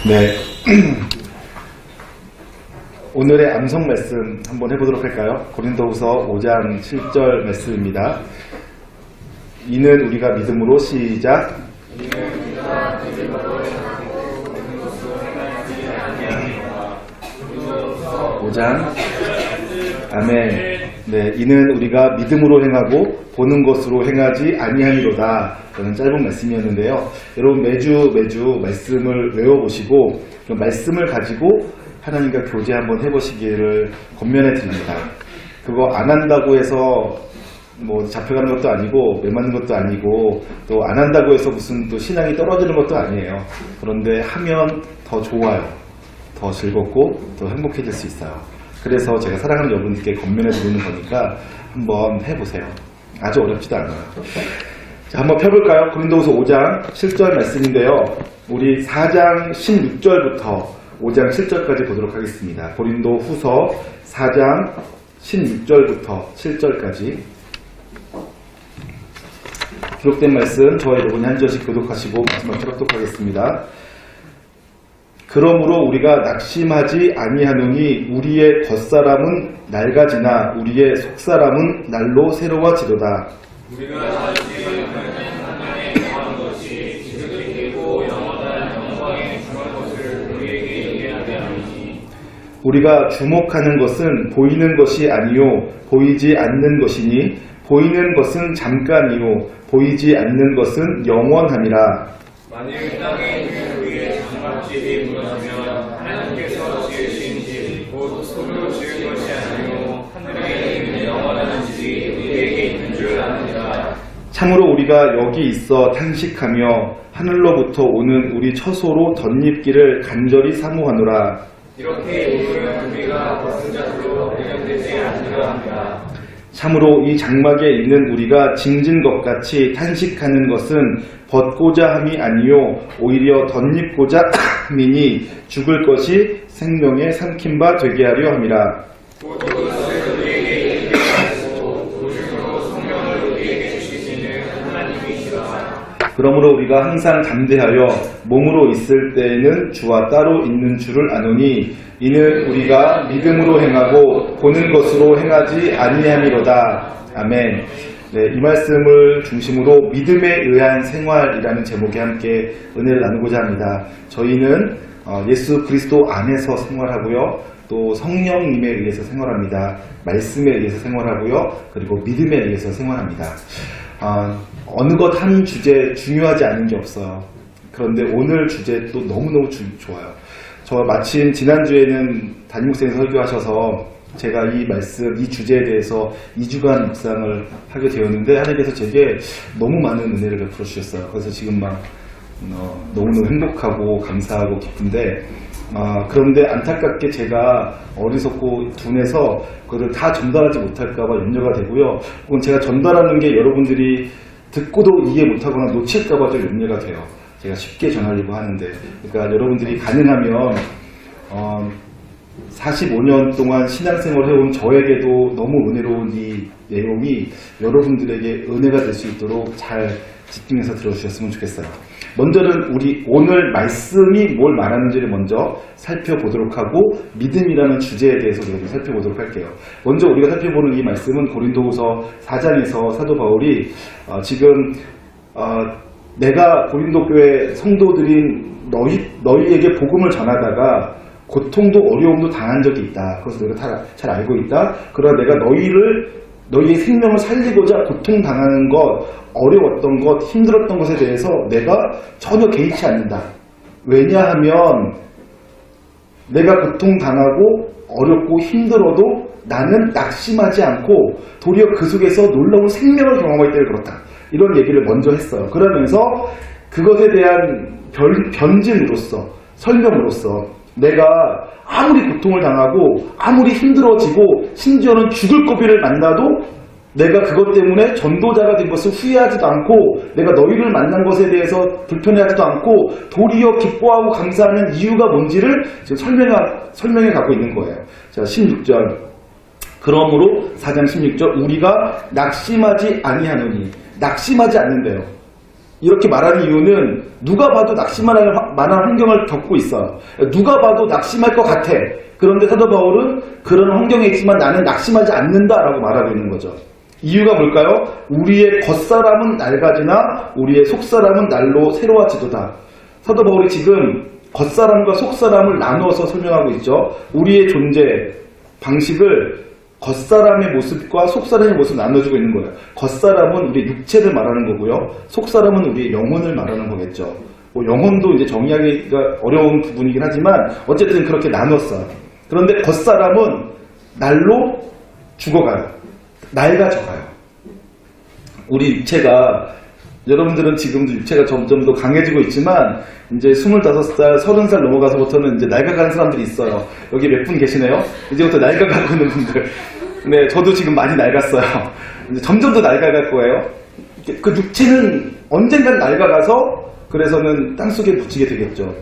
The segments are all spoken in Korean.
네. 오늘의 암송 말씀 한번 해보도록 할까요? 고린도후서 5장 7절 말씀입니다. 이는 우리가 믿음으로 시작. 5장 아멘. 네, 이는 우리가 믿음으로 행하고 보는 것으로 행하지 아니함이로다. 라는 짧은 말씀이었는데요. 여러분 매주 말씀을 외워보시고 그 말씀을 가지고 하나님과 교제 한번 해보시기를 권면해 드립니다. 그거 안 한다고 해서 뭐 잡혀가는 것도 아니고 매맞는 것도 아니고 또 안 한다고 해서 무슨 또 신앙이 떨어지는 것도 아니에요. 그런데 하면 더 좋아요. 더 즐겁고 더 행복해질 수 있어요. 그래서 제가 사랑하는 여러분께 권면해 드리는 거니까 한번 해보세요. 아주 어렵지도 않아요. 자, 한번 펴볼까요? 고린도후서 5장 7절 말씀인데요. 우리 4장 16절부터 5장 7절까지 보도록 하겠습니다. 고린도후서 4장 16절부터 7절까지 기록된 말씀 저와 여러분이 한 절씩 교독하시고 마지막 교독하겠습니다. 그러므로 우리가 낙심하지 아니하노니 우리의 겉사람은 낡아지나 우리의 속사람은 날로 새로워지도다. 우리가 지금 하나님의 영광 것이 지극히고 영원한 영광에 중한 것을 우리에게 얘기하게 하니 우리가 주목하는 것은 보이는 것이 아니요 보이지 않는 것이니 보이는 것은 잠깐이요 보이지 않는 것은 영원함이라. 만일 땅에 있는 우리의 장막집이 무너지면 하나님께서 지으신 집 곧 손으로 지은 것이 아니요 하늘에 있는 영원한 집이 우리에게 있는 줄 아느니라. 참으로 우리가 여기 있어 탄식하며 하늘로부터 오는 우리 처소로 덧입기를 간절히 사모하노라. 이렇게 우리는 우리가 벗은 자로 발견되지 않으려 합니다. 참으로 이 장막에 있는 우리가 징진 것 같이 탄식하는 것은 벗고자 함이 아니요 오히려 덧입고자 함이니 죽을 것이 생명에 삼킨 바 되게 하려 함이라. 곧 이것을 우리에게 이르게 하시고 오죽으로 성령을 우리에게 주시지는 하나님이시라. 그러므로 우리가 항상 담대하여 몸으로 있을 때에는 주와 따로 있는 줄을 아노니 이는 우리가 믿음으로 행하고 보는 것으로 행하지 아니함이로다. 아멘. 네, 이 말씀을 중심으로 믿음에 의한 생활이라는 제목에 함께 은혜를 나누고자 합니다. 저희는 예수 그리스도 안에서 생활하고요. 또 성령님에 의해서 생활합니다. 말씀에 의해서 생활하고요. 그리고 믿음에 의해서 생활합니다. 어느 것 한 주제 중요하지 않은 게 없어요. 그런데 오늘 주제 또 너무너무 좋아요. 저 마침 지난주에는 담임 목사님 설교하셔서 제가 이 말씀, 이 주제에 대해서 2주간 묵상을 하게 되었는데 하나님께서 제게 너무 많은 은혜를 베풀어 주셨어요. 그래서 지금 막 너무너무 행복하고 감사하고 기쁜데 그런데 안타깝게 제가 어리석고 둔해서 그걸 다 전달하지 못할까봐 염려가 되고요. 혹은 제가 전달하는 게 여러분들이 듣고도 이해 못하거나 놓칠까봐 좀 염려가 돼요. 제가 쉽게 전하려고 하는데 그러니까 여러분들이 가능하면 45년 동안 신앙생활을 해온 저에게도 너무 은혜로운 이 내용이 여러분들에게 은혜가 될 수 있도록 잘 집중해서 들어주셨으면 좋겠어요. 먼저는 우리 오늘 말씀이 뭘 말하는지를 먼저 살펴보도록 하고 믿음이라는 주제에 대해서 우리가 좀 살펴보도록 할게요. 먼저 우리가 살펴보는 이 말씀은 고린도후서 4장에서 사도 바울이 지금 내가 고린도 교회 성도들인 너희에게 복음을 전하다가 고통도 어려움도 당한 적이 있다. 그래서 내가 잘 알고 있다. 그러나 내가 너희의 생명을 살리고자 고통당하는 것, 어려웠던 것, 힘들었던 것에 대해서 내가 전혀 개의치 않는다. 왜냐하면 내가 고통당하고 어렵고 힘들어도 나는 낙심하지 않고 도리어 그 속에서 놀라운 생명을 경험하기 때문에 그렇다. 이런 얘기를 먼저 했어요. 그러면서 그것에 대한 변증으로서 설명으로서 내가 아무리 고통을 당하고 아무리 힘들어지고 심지어는 죽을 고비를 만나도 내가 그것 때문에 전도자가 된 것을 후회하지도 않고 내가 너희를 만난 것에 대해서 불편해하지도 않고 도리어 기뻐하고 감사하는 이유가 뭔지를 지금 설명해 가고 있는 거예요. 자, 16절. 그러므로 4장 16절 우리가 낙심하지 아니하노니 낙심하지 않는데요. 이렇게 말하는 이유는 누가 봐도 낙심할 만한 환경을 겪고 있어요. 누가 봐도 낙심할 것 같아. 그런데 사도 바울은 그런 환경에 있지만 나는 낙심하지 않는다라고 말하고 있는 거죠. 이유가 뭘까요? 우리의 겉사람은 낡아지나 우리의 속사람은 날로 새로워지도다. 사도 바울이 지금 겉사람과 속사람을 나누어서 설명하고 있죠. 우리의 존재 방식을 겉사람의 모습과 속사람의 모습을 나눠주고 있는 거예요. 겉사람은 우리 육체를 말하는 거고요. 속사람은 우리의 영혼을 말하는 거겠죠. 뭐 영혼도 이제 정의하기가 어려운 부분이긴 하지만 어쨌든 그렇게 나눴어요. 그런데 겉사람은 날로 죽어가요. 낡아져가요. 우리 육체가 여러분들은 지금도 육체가 점점 더 강해지고 있지만 이제 25살, 30살 넘어가서부터는 이제 낡아가는 사람들이 있어요. 여기 몇 분 계시네요? 이제부터 낡아가고 있는 분들. 네, 저도 지금 많이 낡았어요. 이제 점점 더 낡아갈 거예요. 그 육체는 언젠간 낡아가서 그래서는 땅속에 묻히게 되겠죠.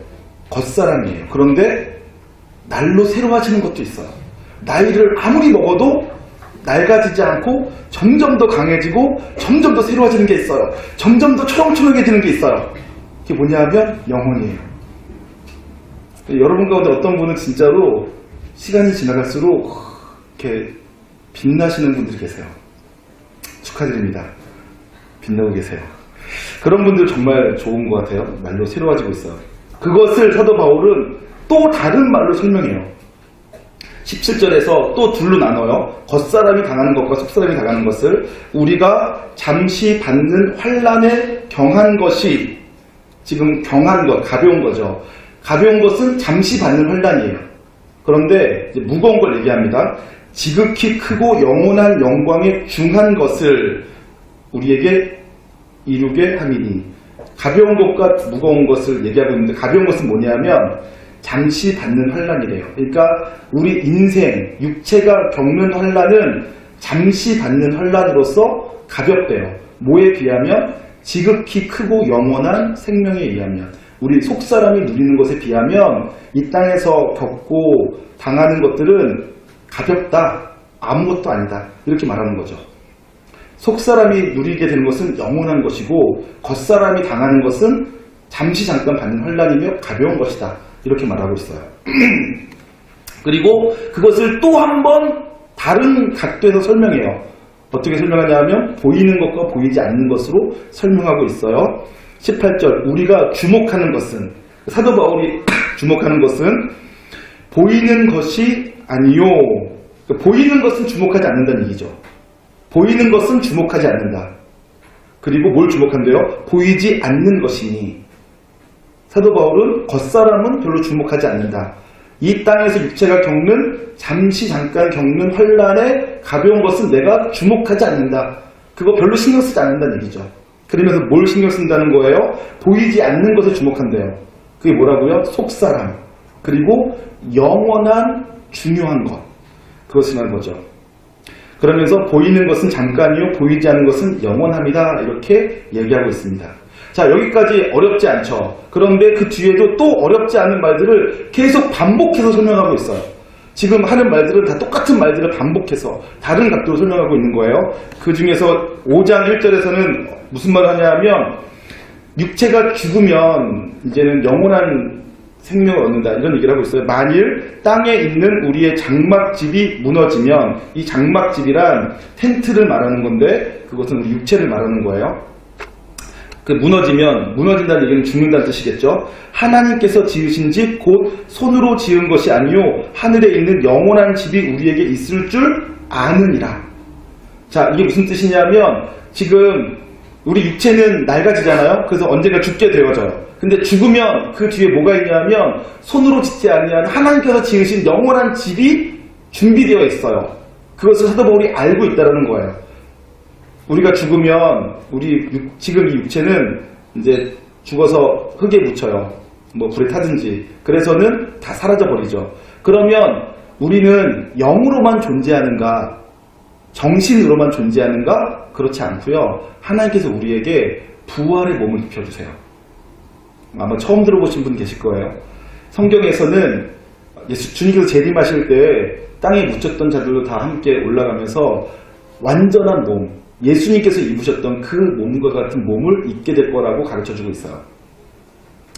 겉사람이에요. 그런데 날로 새로워지는 것도 있어요. 나이를 아무리 먹어도 낡아지지 않고 점점 더 강해지고 점점 더 새로워지는 게 있어요. 점점 더 초롱초롱해지는 게 있어요. 그게 뭐냐면 영혼이에요. 여러분 가운데 어떤 분은 진짜로 시간이 지나갈수록 이렇게 빛나시는 분들이 계세요. 축하드립니다. 빛나고 계세요. 그런 분들 정말 좋은 것 같아요. 날로 새로워지고 있어요. 그것을 사도 바울은 또 다른 말로 설명해요. 17절에서 또 둘로 나눠요. 겉사람이 당하는 것과 속사람이 당하는 것을 우리가 잠시 받는 환난에 경한 것이 지금 경한 것, 가벼운 거죠. 가벼운 것은 잠시 받는 환난이에요. 그런데 이제 무거운 걸 얘기합니다. 지극히 크고 영원한 영광에 중한 것을 우리에게 이루게 함이니. 가벼운 것과 무거운 것을 얘기하고 있는데 가벼운 것은 뭐냐면 잠시 받는 환난이래요. 그러니까 우리 인생, 육체가 겪는 환난은 잠시 받는 환난으로서 가볍대요. 뭐에 비하면? 지극히 크고 영원한 생명에 의하면. 우리 속사람이 누리는 것에 비하면 이 땅에서 겪고 당하는 것들은 가볍다, 아무것도 아니다, 이렇게 말하는 거죠. 속사람이 누리게 되는 것은 영원한 것이고 겉사람이 당하는 것은 잠시 잠깐 받는 환난이며 가벼운 것이다, 이렇게 말하고 있어요. 그리고 그것을 또 한 번 다른 각도에서 설명해요. 어떻게 설명하냐면 보이는 것과 보이지 않는 것으로 설명하고 있어요. 18절, 우리가 주목하는 것은, 사도 바울이 주목하는 것은 보이는 것이 아니요. 보이는 것은 주목하지 않는다는 얘기죠. 보이는 것은 주목하지 않는다. 그리고 뭘 주목한대요? 보이지 않는 것이니. 사도 바울은 겉사람은 별로 주목하지 않는다. 이 땅에서 육체가 겪는 잠시 잠깐 겪는 환난의 가벼운 것은 내가 주목하지 않는다. 그거 별로 신경 쓰지 않는다는 얘기죠. 그러면서 뭘 신경 쓴다는 거예요? 보이지 않는 것에 주목한대요. 그게 뭐라고요? 속사람. 그리고 영원한 중요한 것. 그것을 하는 거죠. 그러면서 보이는 것은 잠깐이요, 보이지 않는 것은 영원합니다, 이렇게 얘기하고 있습니다. 자, 여기까지 어렵지 않죠. 그런데 그 뒤에도 또 어렵지 않은 말들을 계속 반복해서 설명하고 있어요. 지금 하는 말들은 다 똑같은 말들을 반복해서 다른 각도로 설명하고 있는 거예요. 그 중에서 5장 1절에서는 무슨 말을 하냐면 육체가 죽으면 이제는 영원한 생명을 얻는다, 이런 얘기를 하고 있어요. 만일 땅에 있는 우리의 장막집이 무너지면, 이 장막집이란 텐트를 말하는 건데 그것은 우리 육체를 말하는 거예요. 그 무너진다는 얘기는 죽는다는 뜻이겠죠. 하나님께서 지으신 집 곧 손으로 지은 것이 아니요 하늘에 있는 영원한 집이 우리에게 있을 줄 아느니라. 자, 이게 무슨 뜻이냐면 지금 우리 육체는 낡아지잖아요. 그래서 언젠가 죽게 되어져요. 근데 죽으면 그 뒤에 뭐가 있냐면 손으로 짓지 아니한 하나님께서 지으신 영원한 집이 준비되어 있어요. 그것을 사도 바울이 알고 있다는 거예요. 우리가 죽으면 지금 이 육체는 이제 죽어서 흙에 묻혀요. 뭐 불에 타든지. 그래서는 다 사라져 버리죠. 그러면 우리는 영으로만 존재하는가? 정신으로만 존재하는가? 그렇지 않고요. 하나님께서 우리에게 부활의 몸을 입혀주세요. 아마 처음 들어보신 분 계실 거예요. 성경에서는 주님께서 재림하실 때 땅에 묻혔던 자들도 다 함께 올라가면서 완전한 몸, 예수님께서 입으셨던 그 몸과 같은 몸을 입게 될 거라고 가르쳐주고 있어요.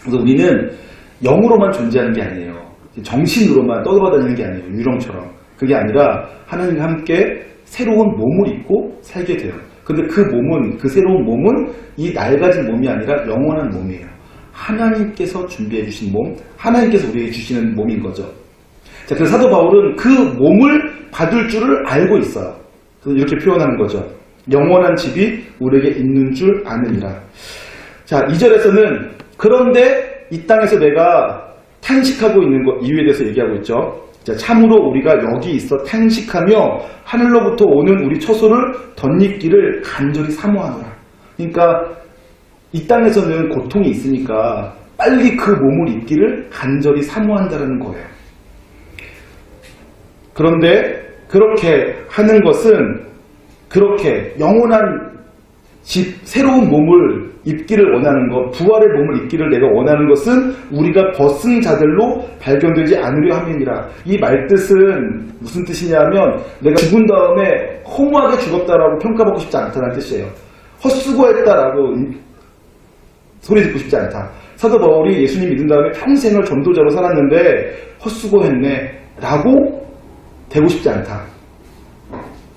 그래서 우리는 영으로만 존재하는 게 아니에요. 정신으로만 떠돌아다니는 게 아니에요. 유령처럼. 그게 아니라 하나님과 함께 새로운 몸을 입고 살게 돼요. 근데 그 몸은, 그 새로운 몸은 이 낡아진 몸이 아니라 영원한 몸이에요. 하나님께서 준비해 주신 몸, 하나님께서 우리에게 주시는 몸인 거죠. 자, 그래서 사도 바울은 그 몸을 받을 줄을 알고 있어요. 그래서 이렇게 표현하는 거죠. 영원한 집이 우리에게 있는 줄 아느니라. 자, 2절에서는 그런데 이 땅에서 내가 탄식하고 있는 것 이유에 대해서 얘기하고 있죠. 자, 참으로 우리가 여기 있어 탄식하며 하늘로부터 오는 우리 처소를 덧입기를 간절히 사모하노라. 그러니까 이 땅에서는 고통이 있으니까 빨리 그 몸을 입기를 간절히 사모한다는 거예요. 그런데 그렇게 하는 것은 그렇게 영원한 집, 새로운 몸을 입기를 원하는 것, 부활의 몸을 입기를 내가 원하는 것은 우리가 벗은 자들로 발견되지 않으려 함이니라. 이 말뜻은 무슨 뜻이냐면 내가 죽은 다음에 허무하게 죽었다라고 평가받고 싶지 않다는 뜻이에요. 헛수고했다라고 소리 듣고 싶지 않다. 사도 바울이 예수님 믿은 다음에 평생을 전도자로 살았는데 헛수고했네 라고 되고 싶지 않다.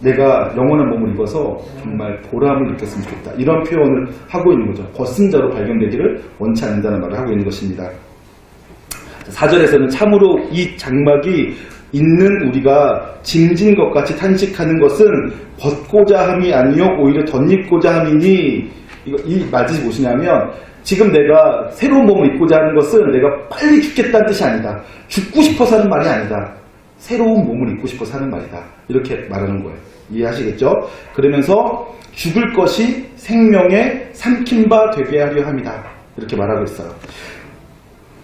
내가 영원한 몸을 입어서 정말 보람을 느꼈으면 좋겠다. 이런 표현을 하고 있는 거죠. 벗은 자로 발견되기를 원치 않는다는 말을 하고 있는 것입니다. 4절에서는 참으로 이 장막이 있는 우리가 짐진 것 같이 탄식하는 것은 벗고자 함이 아니요 오히려 덧입고자 함이니, 이 말뜻이 무엇이냐면 지금 내가 새로운 몸을 입고자 하는 것은 내가 빨리 죽겠다는 뜻이 아니다. 죽고 싶어서 하는 말이 아니다. 새로운 몸을 입고 싶어서 하는 말이다. 이렇게 말하는 거예요. 이해하시겠죠? 그러면서 죽을 것이 생명에 삼킨 바 되게 하려 합니다. 이렇게 말하고 있어요.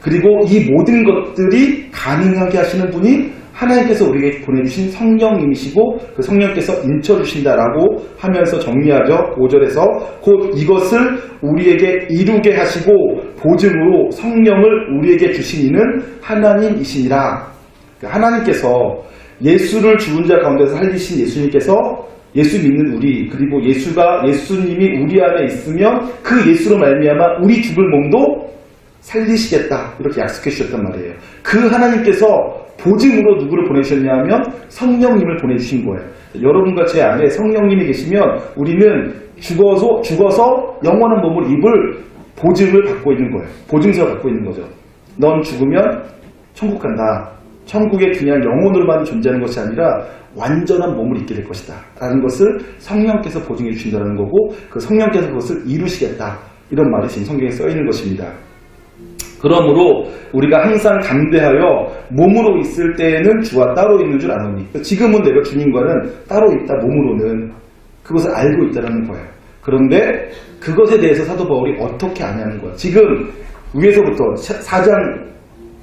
그리고 이 모든 것들이 가능하게 하시는 분이 하나님께서 우리에게 보내주신 성령님이시고 그 성령께서 인쳐주신다라고 하면서 정리하죠. 5절에서 곧 이것을 우리에게 이루게 하시고 보증으로 성령을 우리에게 주신 이는 하나님이시니라. 하나님께서 예수를 죽은 자 가운데서 살리신 예수님께서 예수 믿는 우리, 그리고 예수님이 우리 안에 있으면 그 예수로 말미암아 우리 죽을 몸도 살리시겠다, 이렇게 약속해 주셨단 말이에요. 그 하나님께서 보증으로 누구를 보내주셨냐면 성령님을 보내주신 거예요. 여러분과 제 안에 성령님이 계시면 우리는 죽어서 영원한 몸을 입을 보증을 갖고 있는 거예요. 보증서를 갖고 있는 거죠. 넌 죽으면 천국 간다. 천국에 그냥 영혼으로만 존재하는 것이 아니라 완전한 몸을 입게 될 것이다 라는 것을 성령께서 보증해 주신다는 거고, 그 성령께서 그것을 이루시겠다, 이런 말이 지금 성경에 써 있는 것입니다. 그러므로 우리가 항상 담대하여 몸으로 있을 때에는 주와 따로 있는 줄 아노니, 지금은 내가 주님과는 따로 있다, 몸으로는 그것을 알고 있다는 거예요. 그런데 그것에 대해서 사도 바울이 어떻게 아냐는 거예요. 지금 위에서부터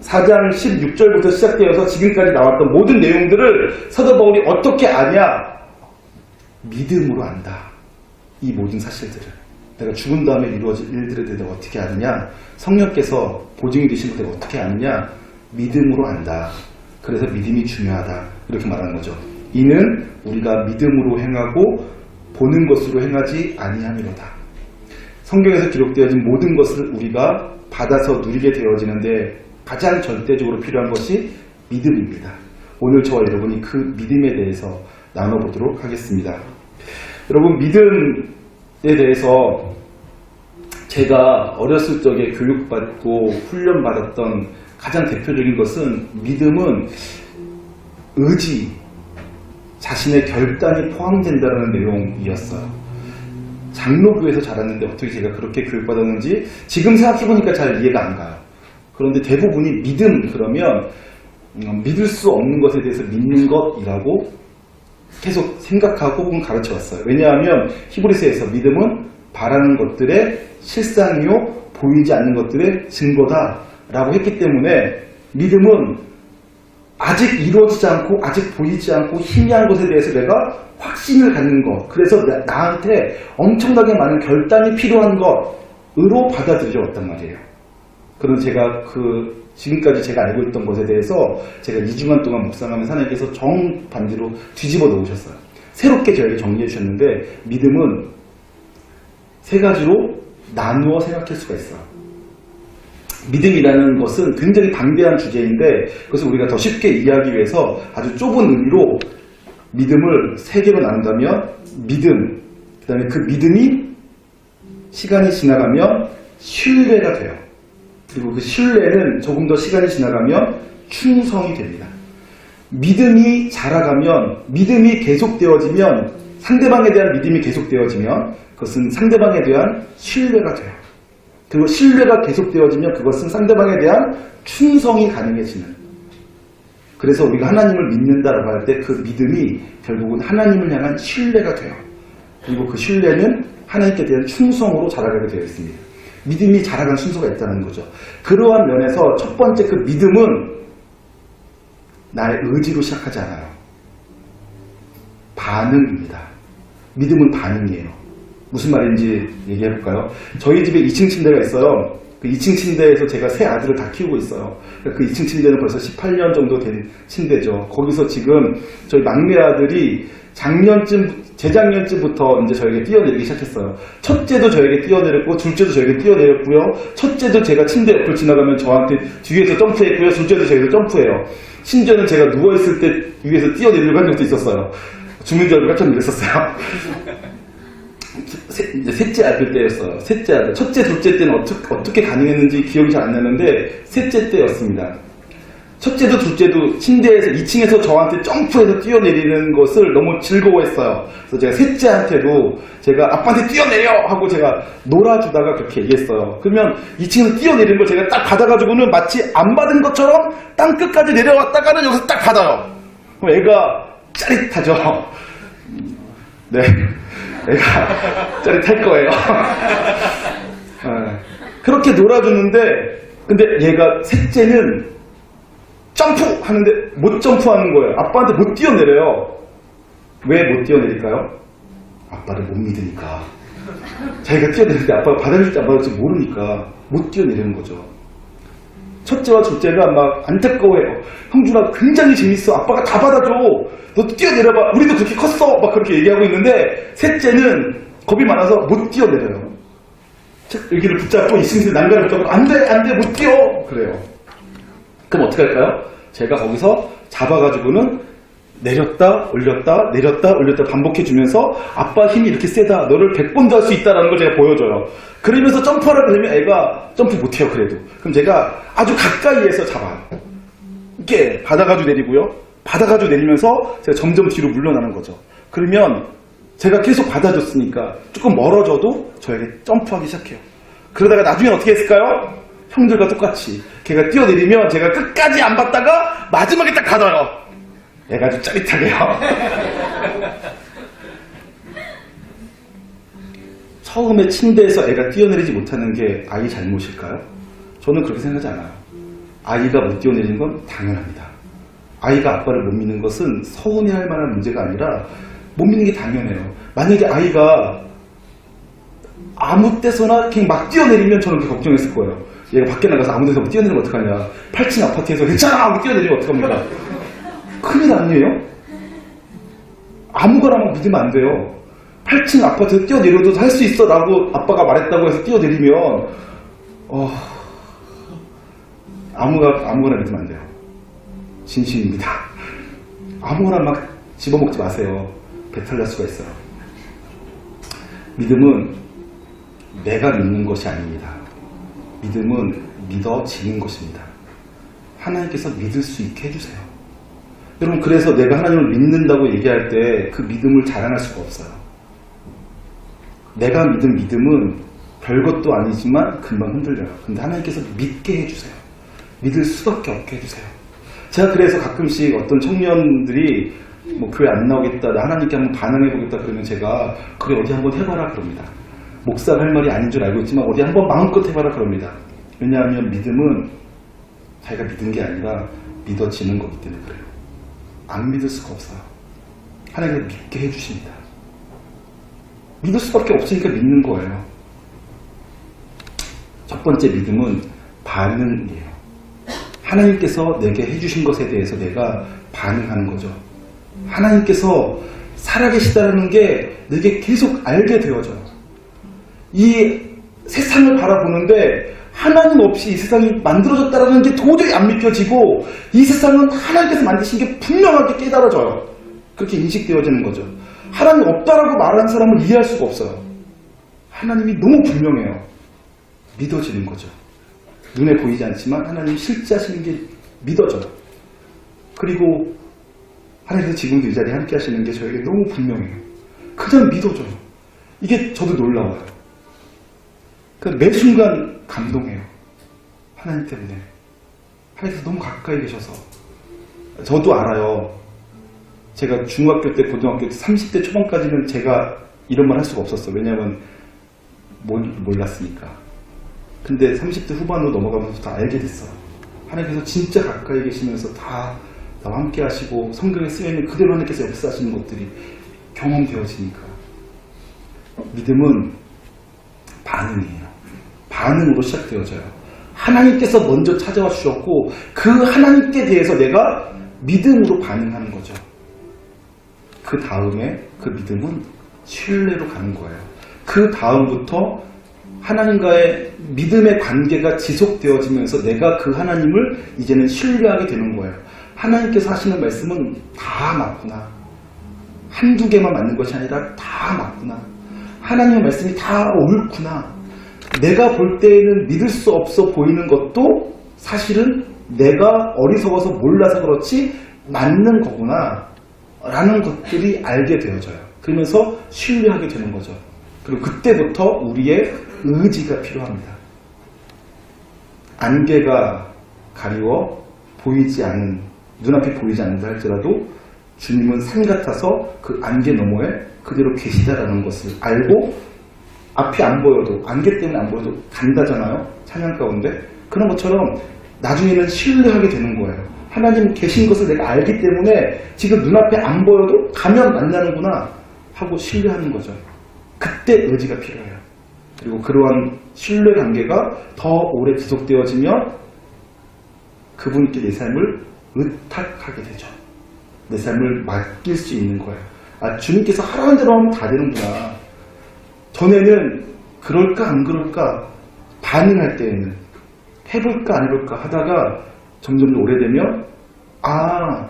4장 16절부터 시작되어서 지금까지 나왔던 모든 내용들을 사도 바울이 어떻게 아냐? 믿음으로 안다. 이 모든 사실들을 내가 죽은 다음에 이루어질 일들에 대해 어떻게 아느냐? 성령께서 보증이 되신 것을 어떻게 아느냐? 믿음으로 안다. 그래서 믿음이 중요하다, 이렇게 말하는 거죠. 이는 우리가 믿음으로 행하고 보는 것으로 행하지 아니함이로다. 성경에서 기록되어진 모든 것을 우리가 받아서 누리게 되어지는데 가장 절대적으로 필요한 것이 믿음입니다. 오늘 저와 여러분이 그 믿음에 대해서 나눠보도록 하겠습니다. 여러분, 믿음에 대해서 제가 어렸을 적에 교육받고 훈련받았던 가장 대표적인 것은, 믿음은 의지, 자신의 결단이 포함된다는 내용이었어요. 장로교에서 자랐는데 어떻게 제가 그렇게 교육받았는지 지금 생각해보니까 잘 이해가 안 가요. 그런데 대부분이 믿음 그러면 믿을 수 없는 것에 대해서 믿는 것이라고 계속 생각하고 혹은 가르쳐왔어요. 왜냐하면 히브리서에서 믿음은 바라는 것들의 실상이요 보이지 않는 것들의 증거다 라고 했기 때문에, 믿음은 아직 이루어지지 않고 아직 보이지 않고 희미한 것에 대해서 내가 확신을 갖는 것, 그래서 나한테 엄청나게 많은 결단이 필요한 것으로 받아들여 왔단 말이에요. 그런 제가 지금까지 제가 알고 있던 것에 대해서 제가 2주간 동안 묵상하면서 하나님께서 정반대로 뒤집어 놓으셨어요. 새롭게 저에게 정리해 주셨는데 믿음은 세 가지로 나누어 생각할 수가 있어요. 믿음이라는 것은 굉장히 방대한 주제인데 그것을 우리가 더 쉽게 이해하기 위해서 아주 좁은 의미로 믿음을 세 개로 나눈다면 믿음, 그 다음에 그 믿음이 시간이 지나가면 신뢰가 돼요. 그리고 그 신뢰는 조금 더 시간이 지나가면 충성이 됩니다. 믿음이 자라가면, 믿음이 계속되어지면, 상대방에 대한 믿음이 계속되어지면 그것은 상대방에 대한 신뢰가 돼요. 그리고 신뢰가 계속되어지면 그것은 상대방에 대한 충성이 가능해지는. 그래서 우리가 하나님을 믿는다라고 할 때 그 믿음이 결국은 하나님을 향한 신뢰가 돼요. 그리고 그 신뢰는 하나님께 대한 충성으로 자라가게 되어 있습니다. 믿음이 자라간 순서가 있다는 거죠. 그러한 면에서 첫 번째 그 믿음은 나의 의지로 시작하지 않아요. 반응입니다. 믿음은 반응이에요. 무슨 말인지 얘기해 볼까요? 저희 집에 2층 침대가 있어요. 그 2층 침대에서 제가 세 아들을 다 키우고 있어요. 그 2층 침대는 벌써 18년 정도 된 침대죠. 거기서 지금 저희 막내 아들이 재작년쯤부터 이제 저에게 뛰어내리기 시작했어요. 첫째도 저에게 뛰어내렸고, 둘째도 저에게 뛰어내렸고요. 첫째도 제가 침대 옆을 지나가면 저한테 뒤에서 점프했고요. 둘째도 저에서 점프해요. 심지어는 제가 누워있을 때 위에서 뛰어내리려고 한 적도 있었어요. 죽는 줄 알고 깜짝 놀랐었어요. 이제 셋째 아들 때였어요. 셋째 아들. 첫째, 둘째 때는 어떻게 가능했는지 기억이 잘 안 나는데, 셋째 때였습니다. 첫째도 둘째도 침대에서 2층에서 저한테 점프해서 뛰어내리는 것을 너무 즐거워했어요. 그래서 제가 셋째한테도 제가 아빠한테 뛰어내려! 하고 제가 놀아주다가 그렇게 얘기했어요. 그러면 2층에서 뛰어내리는 걸 제가 딱 받아가지고는 마치 안 받은 것처럼 땅 끝까지 내려왔다가는 여기서 딱 받아요. 그럼 애가 짜릿하죠. 네. 애가 짜릿할 거예요. 네. 그렇게 놀아주는데, 근데 얘가 셋째는 점프! 하는데 못 점프하는 거예요. 아빠한테 못 뛰어내려요. 왜 못 뛰어내릴까요? 아빠를 못 믿으니까. 자기가 뛰어내릴 때 아빠가 받아줄지 안 받아줄지 모르니까 못 뛰어내리는 거죠. 첫째와 둘째가 막 안타까워해요. 형준아 굉장히 재밌어. 아빠가 다 받아줘. 너 뛰어내려봐. 우리도 그렇게 컸어. 막 그렇게 얘기하고 있는데 셋째는 겁이 많아서 못 뛰어내려요. 여기를 붙잡고 이승수 난간을 붙잡고 안 돼, 못 뛰어. 그래요. 그럼 어떻게 할까요? 제가 거기서 잡아가지고는 내렸다 올렸다 내렸다 올렸다 반복해주면서 아빠 힘이 이렇게 세다, 너를 100번도 할 수 있다는 걸 제가 보여줘요. 그러면서 점프하라고 하면 애가 점프 못해요. 그래도 그럼 제가 아주 가까이에서 잡아요. 이렇게 받아가지고 내리고요, 받아가지고 내리면서 제가 점점 뒤로 물러나는 거죠. 그러면 제가 계속 받아줬으니까 조금 멀어져도 저에게 점프하기 시작해요. 그러다가 나중에 어떻게 했을까요? 형들과 똑같이 걔가 뛰어내리면 제가 끝까지 안 받다가 마지막에 딱 가둬요. 애가 아주 짜릿하게요. 처음에 침대에서 애가 뛰어내리지 못하는 게 아이 잘못일까요? 저는 그렇게 생각하지 않아요. 아이가 못 뛰어내리는 건 당연합니다. 아이가 아빠를 못 믿는 것은 서운해할 만한 문제가 아니라 못 믿는 게 당연해요. 만약에 아이가 아무 때서나 그냥 막 뛰어내리면 저는 그렇게 걱정했을 거예요. 얘가 밖에 나가서 아무 데서 뛰어내리면 어떡하냐. 8층 아파트에서 괜찮아 하고 뛰어내리면 어떡합니까? 큰일 아니에요? 아무거나 막 믿으면 안 돼요. 8층 아파트에서 뛰어내려도 할 수 있어 라고 아빠가 말했다고 해서 뛰어내리면 아무거나 믿으면 안 돼요. 진심입니다. 아무거나 막 집어먹지 마세요. 배탈 날 수가 있어요. 믿음은 내가 믿는 것이 아닙니다. 믿음은 믿어지는 것입니다. 하나님께서 믿을 수 있게 해주세요. 여러분, 그래서 내가 하나님을 믿는다고 얘기할 때 그 믿음을 자랑할 수가 없어요. 내가 믿은 믿음은 별것도 아니지만 금방 흔들려요. 근데 하나님께서 믿게 해주세요. 믿을 수밖에 없게 해주세요. 제가 그래서 가끔씩 어떤 청년들이 뭐 교회 안 나오겠다, 나 하나님께 한번 반응해보겠다 그러면 제가 그래 어디 한번 해봐라 그럽니다. 목사가 할 말이 아닌 줄 알고 있지만 어디 한번 마음껏 해봐라 그럽니다. 왜냐하면 믿음은 자기가 믿은 게 아니라 믿어지는 거기 때문에 그래요. 안 믿을 수가 없어요. 하나님께서 믿게 해주십니다. 믿을 수밖에 없으니까 믿는 거예요. 첫 번째 믿음은 반응이에요. 하나님께서 내게 해주신 것에 대해서 내가 반응하는 거죠. 하나님께서 살아계시다는 게 내게 계속 알게 되어져요. 이 세상을 바라보는데 하나님 없이 이 세상이 만들어졌다는 게 도저히 안 믿겨지고 이 세상은 하나님께서 만드신 게 분명하게 깨달아져요. 그렇게 인식되어지는 거죠. 하나님 없다라고 말하는 사람을 이해할 수가 없어요. 하나님이 너무 분명해요. 믿어지는 거죠. 눈에 보이지 않지만 하나님이 실제 하시는 게 믿어져요. 그리고 하나님께서 지금도 이 자리에 함께 하시는 게 저에게 너무 분명해요. 그냥 믿어져요. 이게 저도 놀라워요. 매 순간 감동해요. 하나님 때문에. 하나님께서 너무 가까이 계셔서. 저도 알아요. 제가 중학교 때, 고등학교 때, 30대 초반까지는 제가 이런 말 할 수가 없었어요. 왜냐하면 몰랐으니까. 근데 30대 후반으로 넘어가면서 다 알게 됐어요. 하나님께서 진짜 가까이 계시면서 다 나와 함께 하시고 성경에 쓰여있는 그대로 하나님께서 역사하시는 것들이 경험되어지니까. 믿음은 반응이에요. 반응으로 시작되어져요. 하나님께서 먼저 찾아와 주셨고 그 하나님께 대해서 내가 믿음으로 반응하는 거죠. 그 다음에 그 믿음은 신뢰로 가는 거예요. 그 다음부터 하나님과의 믿음의 관계가 지속되어지면서 내가 그 하나님을 이제는 신뢰하게 되는 거예요. 하나님께서 하시는 말씀은 다 맞구나. 한두 개만 맞는 것이 아니라 다 맞구나. 하나님의 말씀이 다 옳구나. 내가 볼 때에는 믿을 수 없어 보이는 것도 사실은 내가 어리석어서 몰라서 그렇지 맞는 거구나 라는 것들이 알게 되어져요. 그러면서 신뢰하게 되는 거죠. 그리고 그때부터 우리의 의지가 필요합니다. 안개가 가리워 보이지 않는, 눈앞이 보이지 않는다 할지라도 주님은 산 같아서 그 안개 너머에 그대로 계시다라는 것을 알고 앞이 안 보여도, 안개 때문에 안 보여도 간다잖아요. 찬양 가운데. 그런 것처럼 나중에는 신뢰하게 되는 거예요. 하나님 계신 것을 내가 알기 때문에 지금 눈앞에 안 보여도 가면 만나는구나 하고 신뢰하는 거죠. 그때 의지가 필요해요. 그리고 그러한 신뢰 관계가 더 오래 지속되어지면 그분께 내 삶을 의탁하게 되죠. 내 삶을 맡길 수 있는 거예요. 아, 주님께서 하라는 대로 하면 다 되는구나. 전에는 그럴까 안 그럴까 반응할 때에는 해볼까 안 해볼까 하다가 점점 오래되면 아,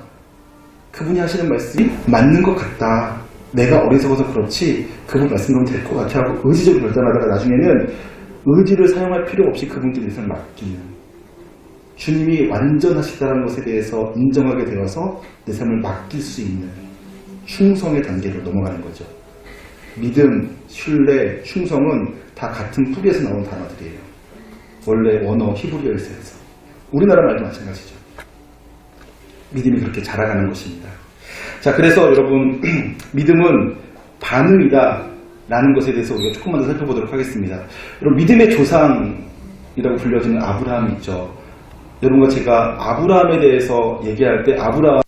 그분이 하시는 말씀이 맞는 것 같다. 내가 어리석어서 그렇지 그분 말씀대로 될 것 같아 하고 의지적으로 결단하다가 나중에는 의지를 사용할 필요 없이 그분께 내 삶을 맡기는, 주님이 완전하시다는 것에 대해서 인정하게 되어서 내 삶을 맡길 수 있는 충성의 단계로 넘어가는 거죠. 믿음, 신뢰, 충성은 다 같은 뿌리에서 나온 단어들이에요. 원래 원어 히브리어에서. 우리나라 말도 마찬가지죠. 믿음이 그렇게 자라가는 것입니다. 자, 그래서 여러분 믿음은 반응이다 라는 것에 대해서 우리가 조금만 더 살펴보도록 하겠습니다. 여러분 믿음의 조상이라고 불려지는 아브라함이 있죠. 여러분과 제가 아브라함에 대해서 얘기할 때 아브라함이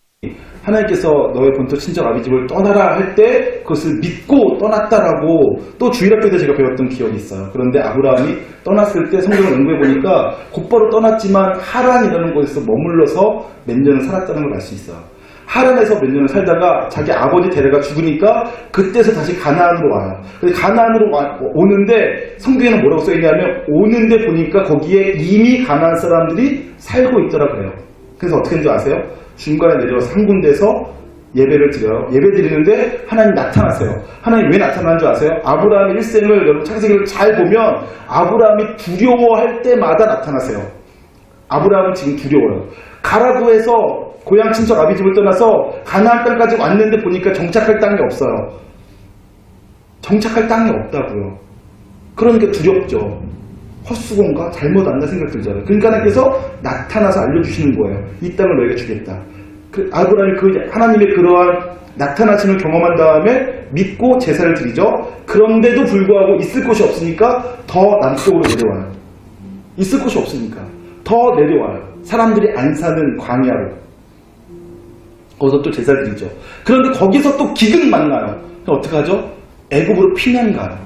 하나님께서 너의 본토 친척 아비 집을 떠나라 할 때 그것을 믿고 떠났다라고 또 주일학교 때 제가 배웠던 기억이 있어요. 그런데 아브라함이 떠났을 때 성경을 연구해 보니까 곧바로 떠났지만 하란이라는 곳에서 머물러서 몇 년을 살았다는 걸 알 수 있어요. 하란에서 몇 년을 살다가 자기 아버지 데려가 죽으니까 그때서 다시 가나안으로 와요. 가나안으로 오는데 성경에는 뭐라고 써있냐면 오는데 보니까 거기에 이미 가나안 사람들이 살고 있더라 그래요. 그래서 어떻게 했는지 아세요? 중간에 내려와서 한 군데서 예배를 드려요. 예배 드리는데 하나님 나타나세요. 하나님 왜 나타나는 줄 아세요? 아브라함의 일생을 여러분 창세기를 잘 보면 아브라함이 두려워할 때마다 나타나세요. 아브라함은 지금 두려워요. 가라고 해서 고향 친척 아비 집을 떠나서 가나안 땅까지 왔는데 보니까 정착할 땅이 없어요. 정착할 땅이 없다고요. 그러니까 두렵죠. 헛수고인가? 잘못 안다 생각 들잖아요. 그러니까 하나님께서 나타나서 알려주시는 거예요. 이 땅을 너에게 주겠다. 아브라함이 하나님의 그러한 나타나심을 경험한 다음에 믿고 제사를 드리죠. 그런데도 불구하고 있을 곳이 없으니까 더 남쪽으로 내려와요. 있을 곳이 없으니까 더 내려와요. 사람들이 안 사는 광야로. 거기서 또 제사를 드리죠. 그런데 거기서 또 기근이 만나요. 그럼 어떡하죠? 애굽으로 피난 가요.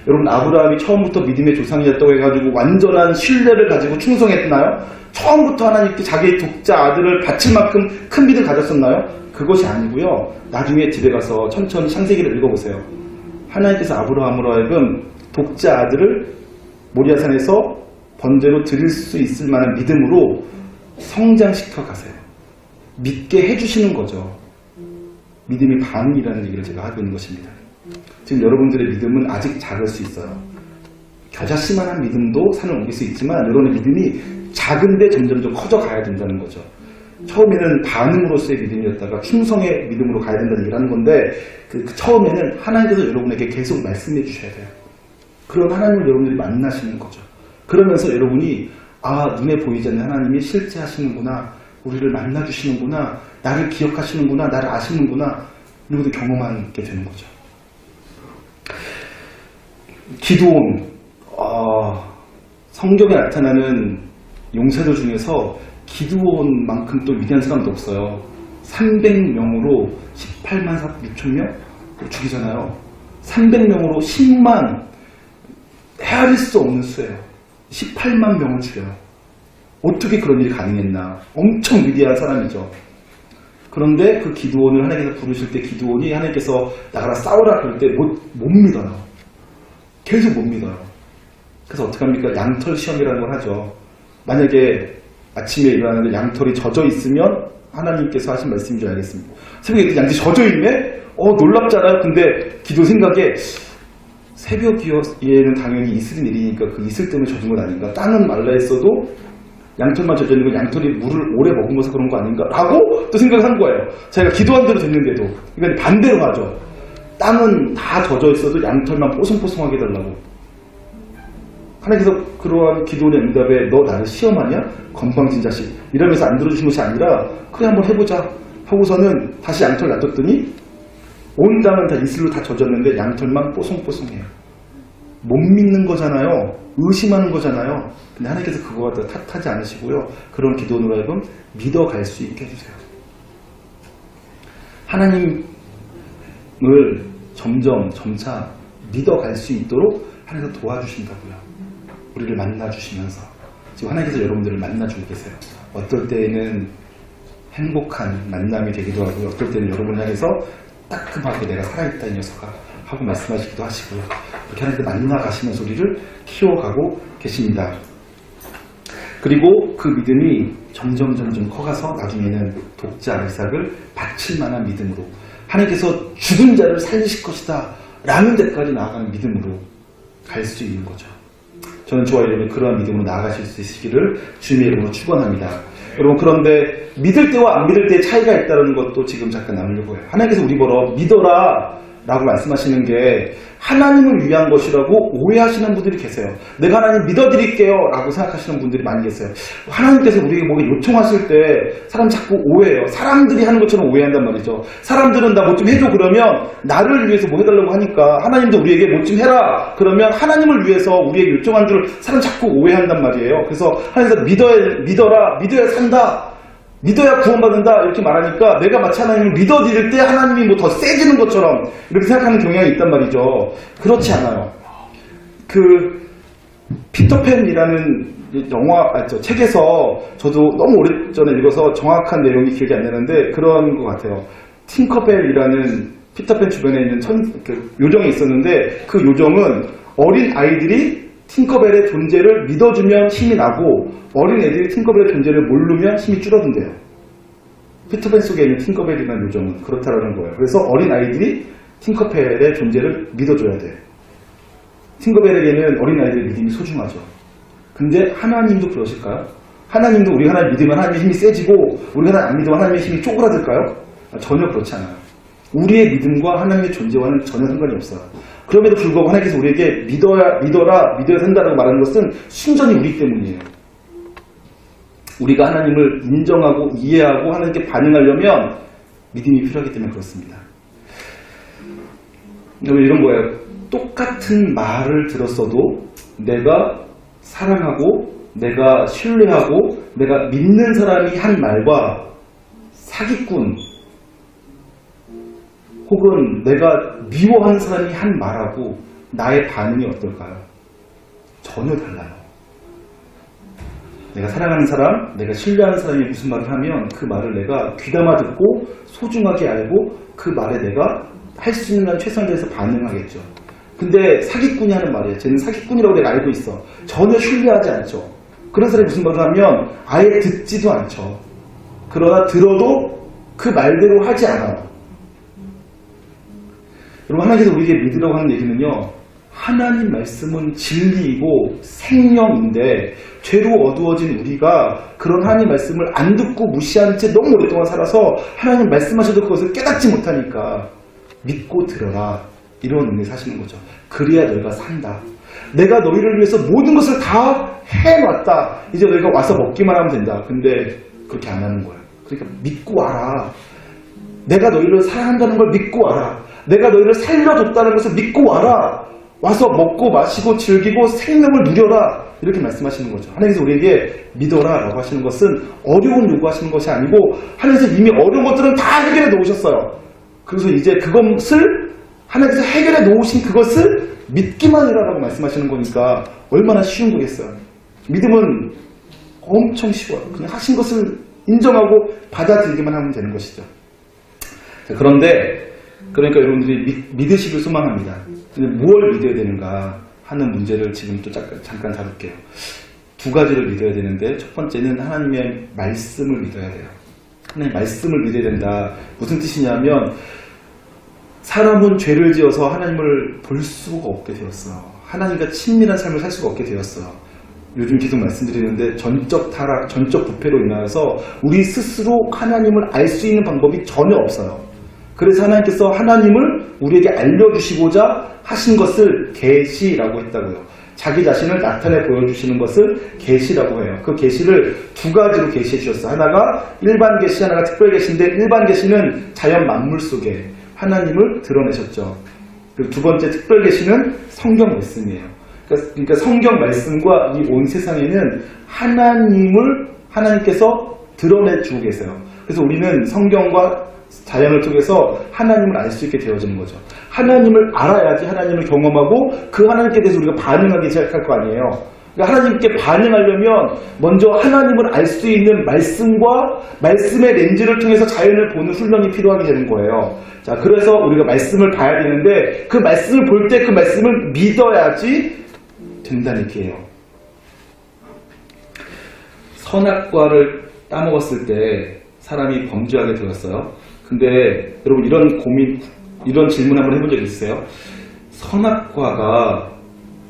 여러분 아브라함이 처음부터 믿음의 조상이었다고 해가지고 완전한 신뢰를 가지고 충성했나요? 처음부터 하나님께 자기의 독자 아들을 바칠 만큼 큰 믿음 가졌었나요? 그것이 아니고요. 나중에 집에 가서 천천히 창세기를 읽어보세요. 하나님께서 아브라함으로 하여금 독자 아들을 모리아산에서 번제로 드릴 수 있을 만한 믿음으로 성장시켜 가세요. 믿게 해주시는 거죠. 믿음이 반응이라는 얘기를 제가 하고 있는 것입니다. 지금 여러분들의 믿음은 아직 작을 수 있어요. 겨자씨만한 믿음도 산을 옮길 수 있지만 여러분의 믿음이 작은데 점점 커져 가야 된다는 거죠. 처음에는 반응으로서의 믿음이었다가 충성의 믿음으로 가야 된다는 얘기를 하는 건데 그 처음에는 하나님께서 여러분에게 계속 말씀해 주셔야 돼요. 그런 하나님을 여러분들이 만나시는 거죠. 그러면서 여러분이 눈에 보이지 않는 하나님이 실제 하시는구나, 우리를 만나주시는구나, 나를 기억하시는구나, 나를 아시는구나, 이런 것도 경험하게 되는 거죠. 기드온, 성경에 나타나는 용사들 중에서 기드온만큼 또 위대한 사람도 없어요. 300명으로 18만 6천 명 죽이잖아요. 300명으로 10만, 헤아릴 수 없는 수예요. 18만 명을 죽여요. 어떻게 그런 일이 가능했나. 엄청 위대한 사람이죠. 그런데 그 기드온을 하나님께서 부르실 때 기드온이 하나님께서 나가라 싸우라 그럴 때 못 믿어요. 계속 못 믿어요. 그래서 어떻게 합니까? 양털 시험이라는 걸 하죠. 만약에 아침에 일어나는데 양털이 젖어 있으면 하나님께서 하신 말씀인 줄 알겠습니다. 새벽에 양털이 젖어 있네? 놀랍잖아요. 근데 기도 생각에 새벽이에는 당연히 이슬인 일이니까 그 이슬 때문에 젖은 건 아닌가? 땅은 말라 했어도 양털만 젖어 있는 건 양털이 물을 오래 머금어서 그런 거 아닌가? 라고 또 생각을 한 거예요. 자기가 기도한 대로 됐는데도. 그러니까 반대로 하죠. 땅은 다 젖어 있어도 양털만 뽀송뽀송하게 해달라고. 하나님께서 그러한 기도의 응답에 너 나를 시험하냐? 건방진 자식. 이러면서 안 들어주신 것이 아니라 그래 한번 해보자 하고서는 다시 양털 놔뒀더니 온 땅은 다 이슬로 다 젖었는데 양털만 뽀송뽀송해요. 못 믿는 거잖아요. 의심하는 거잖아요. 근데 하나님께서 그거와 탓하지 않으시고요. 그런 기도로 하여금 믿어갈 수 있게 해주세요. 하나님을 점차 믿어갈 수 있도록 하나님께서 도와주신다고요. 우리를 만나주시면서 지금 하나님께서 여러분들을 만나주고 계세요. 어떨 때에는 행복한 만남이 되기도 하고요. 어떨 때는 여러분을 향해서 따끔하게 내가 살아있다 이 녀석아 하고 말씀하시기도 하시고요. 이렇게 하나님께 만나가시면서 우리를 키워가고 계십니다. 그리고 그 믿음이 점점 커가서 나중에는 독자 이삭을 바칠 만한 믿음으로 하나님께서 죽은 자를 살리실 것이다 라는 데까지 나아가는 믿음으로 갈 수 있는 거죠. 저는 저와 여러분이 그러한 믿음으로 나아가실 수 있으시기를 주님의 이름으로 축원합니다. 여러분 그런데 믿을 때와 안 믿을 때의 차이가 있다는 것도 지금 잠깐 나누려고 해요. 하나님께서 우리 보러 믿어라 라고 말씀하시는 게 하나님을 위한 것이라고 오해하시는 분들이 계세요. 내가 하나님 믿어드릴게요 라고 생각하시는 분들이 많이 계세요. 하나님께서 우리에게 뭐가 요청하실 때 사람 자꾸 오해해요. 사람들이 하는 것처럼 오해한단 말이죠. 사람들은 나 뭐 좀 해줘 그러면 나를 위해서 뭐 해달라고 하니까 하나님도 우리에게 뭐 좀 해라 그러면 하나님을 위해서 우리에게 요청한 줄 사람 자꾸 오해한단 말이에요. 그래서 하나님께서 믿어라 믿어야 산다 믿어야 구원받는다 이렇게 말하니까 내가 마치 하나님을 믿어드릴 때 하나님이 뭐 더 세지는 것처럼 이렇게 생각하는 경향이 있단 말이죠. 그렇지 않아요. 그 피터팬이라는 책에서 저도 너무 오래전에 읽어서 정확한 내용이 기억이 안 나는데 그런 것 같아요. 팅커벨이라는 피터팬 주변에 있는 요정이 있었는데 그 요정은 어린 아이들이 팅커벨의 존재를 믿어주면 힘이 나고 어린 애들이 팅커벨의 존재를 모르면 힘이 줄어든대요. 피터팬 속에 있는 팅커벨이라는 요정은 그렇다라는 거예요. 그래서 어린 아이들이 팅커벨의 존재를 믿어줘야 돼요. 팅커벨에게는 어린 아이들의 믿음이 소중하죠. 근데 하나님도 그러실까요? 하나님도 우리 하나님 믿으면 하나님의 힘이 세지고 우리 하나님 안 믿으면 하나님의 힘이 쪼그라들까요? 전혀 그렇지 않아요. 우리의 믿음과 하나님의 존재와는 전혀 상관이 없어요. 그럼에도 불구하고 하나님께서 우리에게 믿어야 산다라고 말하는 것은 순전히 우리 때문이에요. 우리가 하나님을 인정하고 이해하고 하나님께 반응하려면 믿음이 필요하기 때문에 그렇습니다. 이런 거예요. 똑같은 말을 들었어도 내가 사랑하고 내가 신뢰하고 내가 믿는 사람이 한 말과 사기꾼 혹은 내가 미워하는 사람이 한 말하고 나의 반응이 어떨까요? 전혀 달라요. 내가 사랑하는 사람, 내가 신뢰하는 사람이 무슨 말을 하면 그 말을 내가 귀담아 듣고 소중하게 알고 그 말에 내가 할 수 있는 한 최선을 다해서 반응하겠죠. 근데 사기꾼이 하는 말이에요. 쟤는 사기꾼이라고 내가 알고 있어. 전혀 신뢰하지 않죠. 그런 사람이 무슨 말을 하면 아예 듣지도 않죠. 그러나 들어도 그 말대로 하지 않아요. 여러분, 하나님께서 우리에게 믿으라고 하는 얘기는요, 하나님 말씀은 진리이고 생명인데 죄로 어두워진 우리가 그런 하나님 말씀을 안 듣고 무시한 채 너무 오랫동안 살아서 하나님 말씀하셔도 그것을 깨닫지 못하니까 믿고 들어라, 이런 의미에서 하시는 거죠. 그래야 너희가 산다. 내가 너희를 위해서 모든 것을 다 해놨다. 이제 너희가 와서 먹기만 하면 된다. 근데 그렇게 안 하는 거예요. 그러니까 믿고 와라. 내가 너희를 사랑한다는 걸 믿고 와라. 내가 너희를 살려줬다는 것을 믿고 와라. 와서 먹고 마시고 즐기고 생명을 누려라. 이렇게 말씀하시는 거죠. 하나님께서 우리에게 믿어라 라고 하시는 것은 어려운 요구하시는 것이 아니고 하나님께서 이미 어려운 것들은 다 해결해 놓으셨어요. 그래서 이제 그것을 하나님께서 해결해 놓으신 그것을 믿기만 해라 라고 말씀하시는 거니까 얼마나 쉬운 거겠어요. 믿음은 엄청 쉬워요. 그냥 하신 것을 인정하고 받아들이기만 하면 되는 것이죠. 자, 그런데 그러니까 여러분들이 믿으시길 소망합니다. 근데 무엇을 믿어야 되는가 하는 문제를 지금 또 잠깐 다룰게요. 두 가지를 믿어야 되는데, 첫 번째는 하나님의 말씀을 믿어야 돼요. 하나님의 말씀을 믿어야 된다. 무슨 뜻이냐면 사람은 죄를 지어서 하나님을 볼 수가 없게 되었어요. 하나님과 친밀한 삶을 살 수가 없게 되었어요. 요즘 계속 말씀드리는데 전적 타락, 전적 부패로 인하여서 우리 스스로 하나님을 알 수 있는 방법이 전혀 없어요. 그래서 하나님께서 하나님을 우리에게 알려주시고자 하신 것을 계시라고 했다고요. 자기 자신을 나타내 보여주시는 것을 계시라고 해요. 그 계시를 두 가지로 계시해 주셨어요. 하나가 일반 계시, 하나가 특별 계시인데, 일반 계시는 자연 만물 속에 하나님을 드러내셨죠. 그리고 두 번째 특별 계시는 성경 말씀이에요. 그러니까 성경 말씀과 이 온 세상에는 하나님께서 드러내주고 계세요. 그래서 우리는 성경과 자연을 통해서 하나님을 알 수 있게 되어지는 거죠. 하나님을 알아야지 하나님을 경험하고 그 하나님께 대해서 우리가 반응하기 시작할 거 아니에요. 그러니까 하나님께 반응하려면 먼저 하나님을 알 수 있는 말씀과 말씀의 렌즈를 통해서 자연을 보는 훈련이 필요하게 되는 거예요. 자, 그래서 우리가 말씀을 봐야 되는데 그 말씀을 볼 때 그 말씀을 믿어야지 된다는 얘기예요. 선악과를 따먹었을 때 사람이 범죄하게 되었어요. 근데 여러분, 이런 질문 한번 해본 적 있어요? 선악과가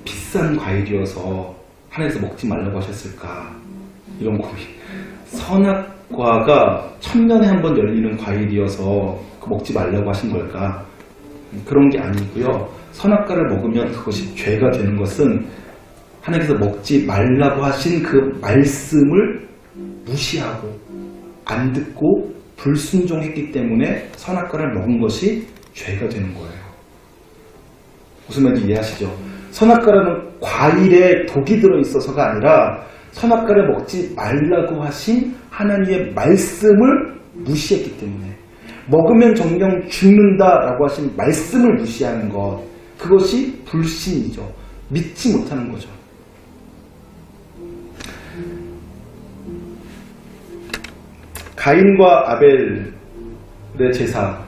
비싼 과일이어서 하나님께서 먹지 말라고 하셨을까? 이런 고민. 선악과가 1000년에 한 번 열리는 과일이어서 먹지 말라고 하신 걸까? 그런 게 아니고요. 선악과를 먹으면 그것이 죄가 되는 것은 하나님께서 먹지 말라고 하신 그 말씀을 무시하고 안 듣고 불순종했기 때문에 선악과를 먹은 것이 죄가 되는 거예요. 무슨 말인지 이해하시죠? 선악과라는 과일에 독이 들어있어서가 아니라 선악과를 먹지 말라고 하신 하나님의 말씀을 무시했기 때문에, 먹으면 정령 죽는다라고 하신 말씀을 무시하는 것, 그것이 불신이죠. 믿지 못하는 거죠. 가인과 아벨의 제사,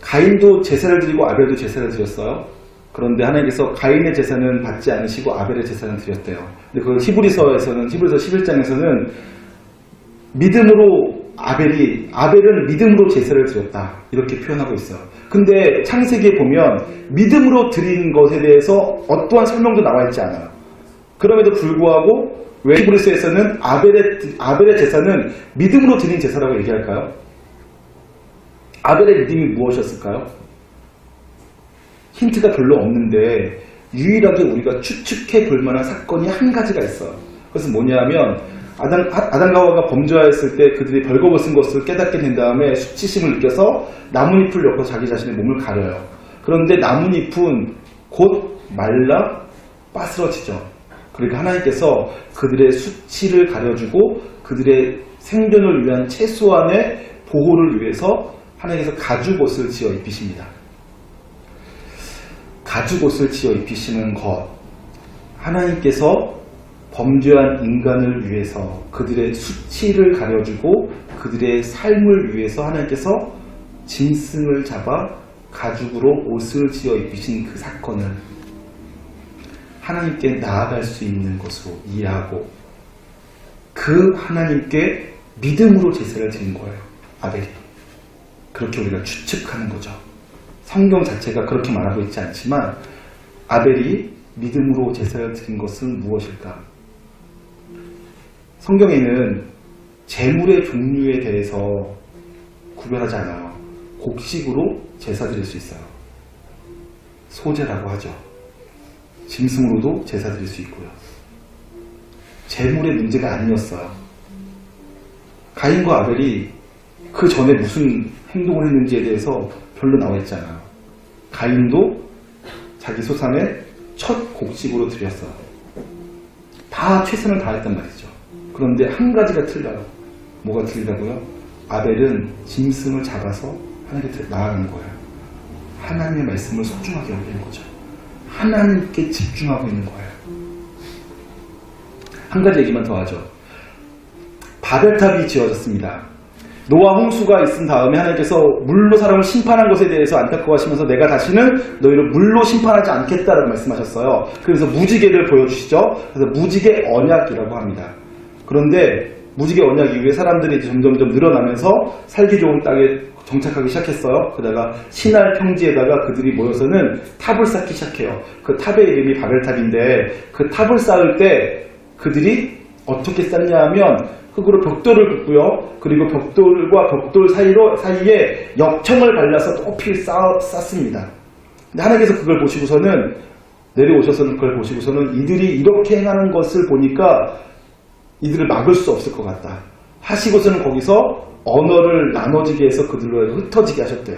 가인도 제사를 드리고 아벨도 제사를 드렸어요. 그런데 하나님께서 가인의 제사는 받지 않으시고 아벨의 제사는 드렸대요. 근데 그 히브리서 11장에서는 믿음으로 아벨은 믿음으로 제사를 드렸다, 이렇게 표현하고 있어요. 근데 창세기에 보면 믿음으로 드린 것에 대해서 어떠한 설명도 나와 있지 않아요. 그럼에도 불구하고 왜 히브리서에서는 아벨의 제사는 믿음으로 드린 제사라고 얘기할까요? 아벨의 믿음이 무엇이었을까요? 힌트가 별로 없는데 유일하게 우리가 추측해 볼 만한 사건이 한 가지가 있어요. 그것은 뭐냐면 아담과 하와가 범죄하였을 때 그들이 벌거벗은 것을 깨닫게 된 다음에 수치심을 느껴서 나뭇잎을 엮어 자기 자신의 몸을 가려요. 그런데 나뭇잎은 곧 말라 빠스러지죠. 그러니까 하나님께서 그들의 수치를 가려주고 그들의 생존을 위한 최소한의 보호를 위해서 하나님께서 가죽옷을 지어 입히십니다. 가죽옷을 지어 입히시는 것, 하나님께서 범죄한 인간을 위해서 그들의 수치를 가려주고 그들의 삶을 위해서 하나님께서 짐승을 잡아 가죽으로 옷을 지어 입히신 그 사건을 하나님께 나아갈 수 있는 것으로 이해하고 그 하나님께 믿음으로 제사를 드린 거예요. 아벨이. 그렇게 우리가 추측하는 거죠. 성경 자체가 그렇게 말하고 있지 않지만 아벨이 믿음으로 제사를 드린 것은 무엇일까? 성경에는 제물의 종류에 대해서 구별하지 않아요. 곡식으로 제사 드릴 수 있어요. 소제라고 하죠. 짐승으로도 제사 드릴 수 있고요. 제물의 문제가 아니었어요. 가인과 아벨이 그 전에 무슨 행동을 했는지에 대해서 별로 나와 있지 않아요. 가인도 자기 소산의 첫 곡식으로 드렸어요. 다 최선을 다했단 말이죠. 그런데 한 가지가 틀려요. 뭐가 틀리다고요? 아벨은 짐승을 잡아서 하나님께 나아간 거예요. 하나님의 말씀을 소중하게 여기는 거죠. 하나님께 집중하고 있는 거예요. 한 가지 얘기만 더 하죠. 바벨탑이 지어졌습니다. 노아 홍수가 있은 다음에 하나님께서 물로 사람을 심판한 것에 대해서 안타까워하시면서 내가 다시는 너희를 물로 심판하지 않겠다라고 말씀하셨어요. 그래서 무지개를 보여주시죠. 그래서 무지개 언약이라고 합니다. 그런데 무지개 언약 이후에 사람들이 이제 점점점 늘어나면서 살기 좋은 땅에 정착하기 시작했어요. 그러다가 시날 평지에다가 그들이 모여서는 탑을 쌓기 시작해요. 그 탑의 이름이 바벨탑인데 그 탑을 쌓을 때 그들이 어떻게 쌓냐 하면 흙으로 벽돌을 붓고요. 그리고 벽돌과 벽돌 사이에 역청을 발라서 높이 쌓습니다. 근데 하나님께서 그걸 보시고서는 내려오셔서는 그걸 보시고서는 이들이 이렇게 행하는 것을 보니까 이들을 막을 수 없을 것 같다 하시고서는 거기서 언어를 나눠지게 해서 그들로 흩어지게 하셨대요.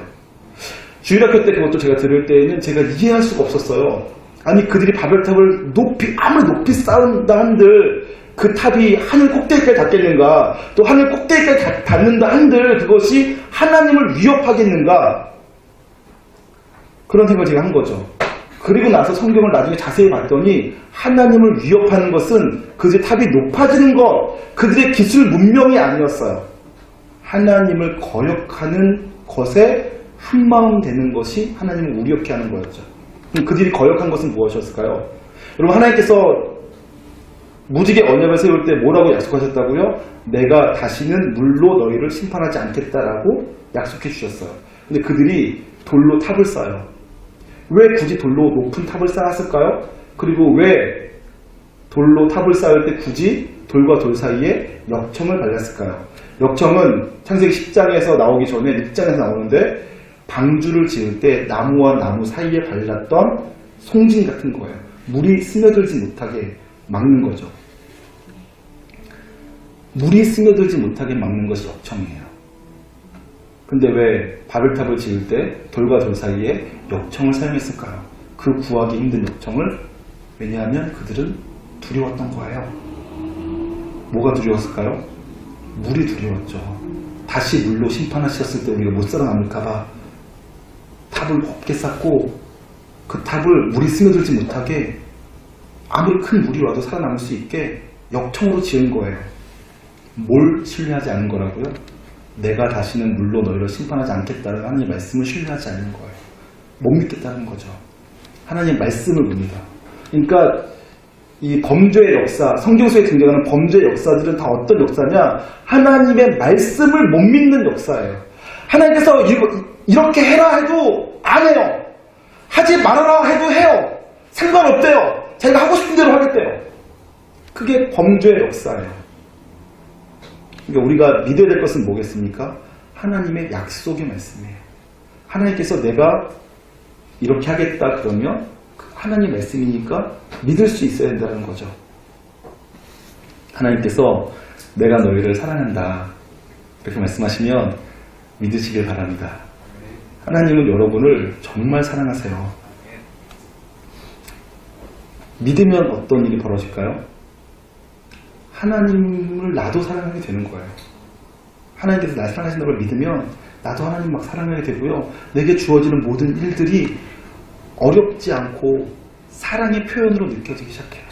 주일학교 때 그것도 제가 들을 때에는 제가 이해할 수가 없었어요. 아니 그들이 바벨탑을 아무리 높이 쌓은다 한들 그 탑이 하늘 꼭대기까지 닿겠는가, 또 하늘 꼭대기까지 닿는다 한들 그것이 하나님을 위협하겠는가, 그런 생각을 제가 한 거죠. 그리고 나서 성경을 나중에 자세히 봤더니 하나님을 위협하는 것은 그들의 탑이 높아지는 것, 그들의 기술 문명이 아니었어요. 하나님을 거역하는 것에 한마음 되는 것이 하나님을 우리롭게 하는 거였죠. 그럼 그들이 거역한 것은 무엇이었을까요? 여러분, 하나님께서 무지개 언약을 세울 때 뭐라고 약속하셨다고요? 내가 다시는 물로 너희를 심판하지 않겠다라고 약속해 주셨어요. 근데 그들이 돌로 탑을 쌓아요. 왜 굳이 돌로 높은 탑을 쌓았을까요? 그리고 왜 돌로 탑을 쌓을 때 굳이 돌과 돌 사이에 역청을 발랐을까요? 역청은 창세기 10장에서 나오기 전에 6장에서 나오는데 방주를 지을 때 나무와 나무 사이에 발랐던 송진 같은 거예요. 물이 스며들지 못하게 막는 거죠. 물이 스며들지 못하게 막는 것이 역청이에요. 근데 왜 바벨탑을 지을 때 돌과 돌 사이에 역청을 사용했을까요? 그 구하기 힘든 역청을. 왜냐하면 그들은 두려웠던 거예요. 뭐가 두려웠을까요? 물이 두려웠죠. 다시 물로 심판하셨을 때 우리가 못 살아남을까봐 탑을 높게 쌓고 그 탑을 물이 스며들지 못하게 아무리 큰 물이 와도 살아남을 수 있게 역청으로 지은 거예요. 뭘 신뢰하지 않은 거라고요? 내가 다시는 물로 너희를 심판하지 않겠다는 하나님의 말씀을 신뢰하지 않는 거예요. 못 믿겠다는 거죠. 하나님의 말씀을 봅니다. 그러니까 이 범죄의 역사, 성경 속에 등장하는 범죄의 역사들은 다 어떤 역사냐? 하나님의 말씀을 못 믿는 역사예요. 하나님께서 이렇게 해라 해도 안 해요. 하지 말아라 해도 해요. 상관없대요. 자기가 하고 싶은 대로 하겠대요. 그게 범죄의 역사예요. 그러니까 우리가 믿어야 될 것은 뭐겠습니까? 하나님의 약속의 말씀이에요. 하나님께서 내가 이렇게 하겠다 그러면 하나님 말씀이니까 믿을 수 있어야 된다는 거죠. 하나님께서 내가 너희를 사랑한다 이렇게 말씀하시면 믿으시길 바랍니다. 하나님은 여러분을 정말 사랑하세요. 믿으면 어떤 일이 벌어질까요? 하나님을 나도 사랑하게 되는 거예요. 하나님께서 날 사랑하신다는 걸 믿으면 나도 하나님 막 사랑하게 되고요. 내게 주어지는 모든 일들이 어렵지 않고 사랑의 표현으로 느껴지기 시작해요.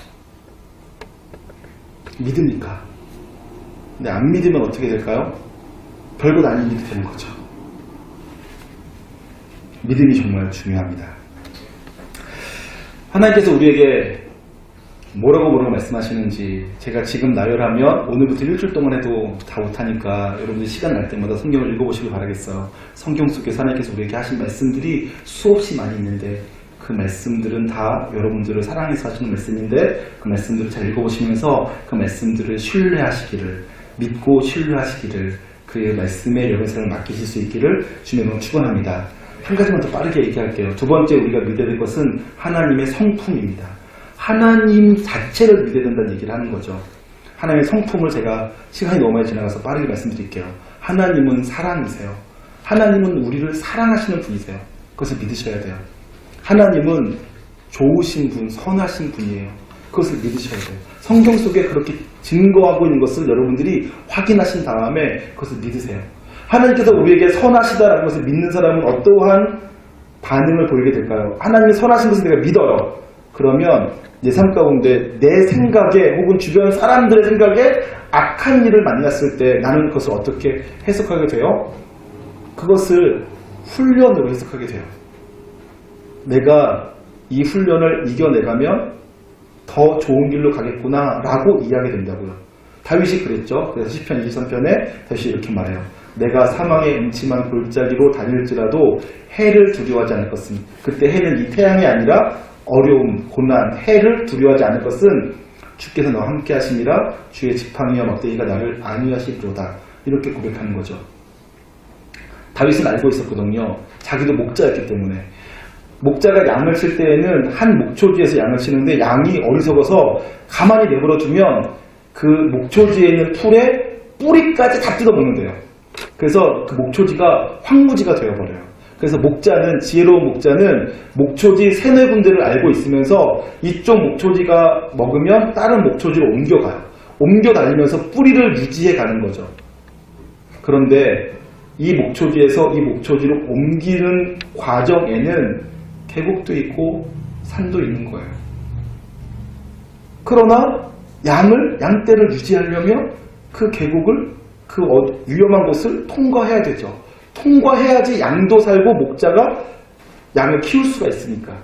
믿으니까. 근데 안 믿으면 어떻게 될까요? 별것 아닌 일이 되는 거죠. 믿음이 정말 중요합니다. 하나님께서 우리에게 뭐라고 말씀하시는지 제가 지금 나열하면 오늘부터 일주일 동안 해도 다 못하니까 여러분들 시간 날 때마다 성경을 읽어보시길 바라겠어요. 성경 속에서 하나님께서 우리에게 하신 말씀들이 수없이 많이 있는데 그 말씀들은 다 여러분들을 사랑해서 하시는 말씀인데 그 말씀들을 잘 읽어보시면서 그 말씀들을 신뢰하시기를, 믿고 신뢰하시기를, 그의 말씀에 여러분 삶을 맡기실 수 있기를 주님의 이름으로 축원합니다. 한 가지만 더 빠르게 얘기할게요. 두 번째 우리가 믿어야 될 것은 하나님의 성품입니다. 하나님 자체를 믿어야 된다는 얘기를 하는 거죠. 하나님의 성품을 제가 시간이 너무 많이 지나가서 빠르게 말씀드릴게요. 하나님은 사랑이세요. 하나님은 우리를 사랑하시는 분이세요. 그것을 믿으셔야 돼요. 하나님은 좋으신 분, 선하신 분이에요. 그것을 믿으셔야 돼요. 성경 속에 그렇게 증거하고 있는 것을 여러분들이 확인하신 다음에 그것을 믿으세요. 하나님께서 우리에게 선하시다라는 것을 믿는 사람은 어떠한 반응을 보이게 될까요? 하나님이 선하신 것을 내가 믿어요. 그러면 내 삶 가운데 내 생각에 혹은 주변 사람들의 생각에 악한 일을 만났을 때 나는 그것을 어떻게 해석하게 돼요? 그것을 훈련으로 해석하게 돼요. 내가 이 훈련을 이겨내가면 더 좋은 길로 가겠구나 라고 이해하게 된다고요. 다윗이 그랬죠. 그래서 시편 23편에 다윗이 이렇게 말해요. 내가 사망의 음침한 골짜기로 다닐지라도 해를 두려워하지 않을 것은, 그때 해는 이 태양이 아니라 어려움, 고난, 해를 두려워하지 않을 것은 주께서 너와 함께 하심이라 주의 지팡이와 막대기가 나를 안위하시리로다. 이렇게 고백하는 거죠. 다윗은 알고 있었거든요. 자기도 목자였기 때문에. 목자가 양을 칠 때에는 한 목초지에서 양을 치는데 양이 어리석어서 가만히 내버려두면 그 목초지에 있는 풀에 뿌리까지 다 뜯어먹는데요. 그래서 그 목초지가 황무지가 되어버려요. 그래서 목자는, 지혜로운 목자는 목초지 세네 군데를 알고 있으면서 이쪽 목초지가 먹으면 다른 목초지로 옮겨가요. 옮겨 다니면서 뿌리를 유지해 가는 거죠. 그런데 이 목초지에서 이 목초지로 옮기는 과정에는 계곡도 있고 산도 있는 거예요. 그러나 양떼를 유지하려면 그 계곡을, 그 위험한 곳을 통과해야 되죠. 통과해야지 양도 살고 목자가 양을 키울 수가 있으니까.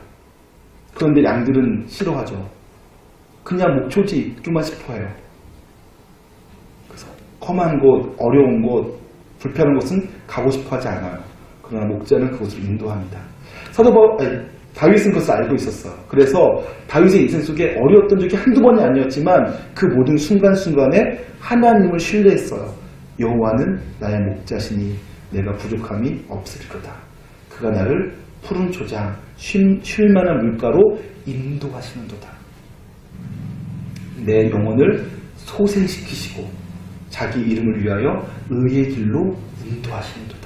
그런데 양들은 싫어하죠. 그냥 목초지 있기만 싶어해요. 그래서 험한 곳, 어려운 곳, 불편한 곳은 가고 싶어 하지 않아요. 그러나 목자는 그곳을 인도합니다. 다윗은 그것을 알고 있었어요. 그래서 다윗의 인생 속에 어려웠던 적이 한두 번이 아니었지만 그 모든 순간순간에 하나님을 신뢰했어요. 여호와는 나의 목자시니 내가 부족함이 없으리로다. 그가 나를 푸른 초장, 쉴 만한 물가로 인도하시는도다. 내 영혼을 소생시키시고 자기 이름을 위하여 의의 길로 인도하시는도다.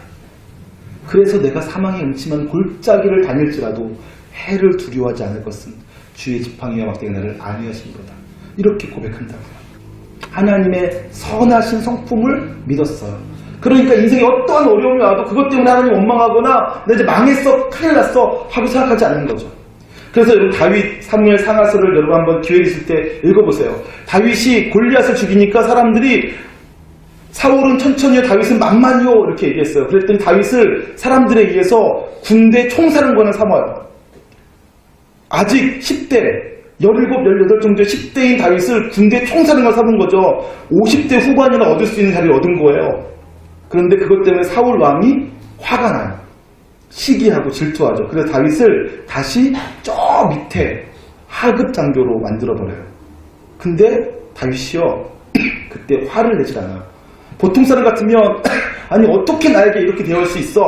그래서 내가 사망의 음침한 골짜기를 다닐지라도 해를 두려워하지 않을 것은 주의 지팡이와 막대기가 나를 안위하시는도다. 이렇게 고백한다고요. 하나님의 선하신 성품을 믿었어요. 그러니까 인생에 어떠한 어려움이 와도 그것 때문에 하나님 원망하거나 나 이제 망했어, 큰일 났어 하고 생각하지 않는 거죠. 그래서 여러분 다윗 사무엘 상하서를 여러분 한번 기회 있을 때 읽어보세요. 다윗이 골리앗을 죽이니까 사람들이 사울은 천천히요, 다윗은 만만히요 이렇게 얘기했어요. 그랬더니 다윗을 사람들에 의해서 군대 총사령관을 삼아요. 아직 10대, 17, 18 정도의 10대인 다윗을 군대 총사령관 삼은 거죠. 50대 후반이나 얻을 수 있는 자리를 얻은 거예요. 그런데 그것 때문에 사울 왕이 화가 나요. 시기하고 질투하죠. 그래서 다윗을 다시 저 밑에 하급 장교로 만들어버려요. 근데 다윗이요, 그때 화를 내질 않아요. 보통 사람 같으면 아니 어떻게 나에게 이렇게 대할 수 있어?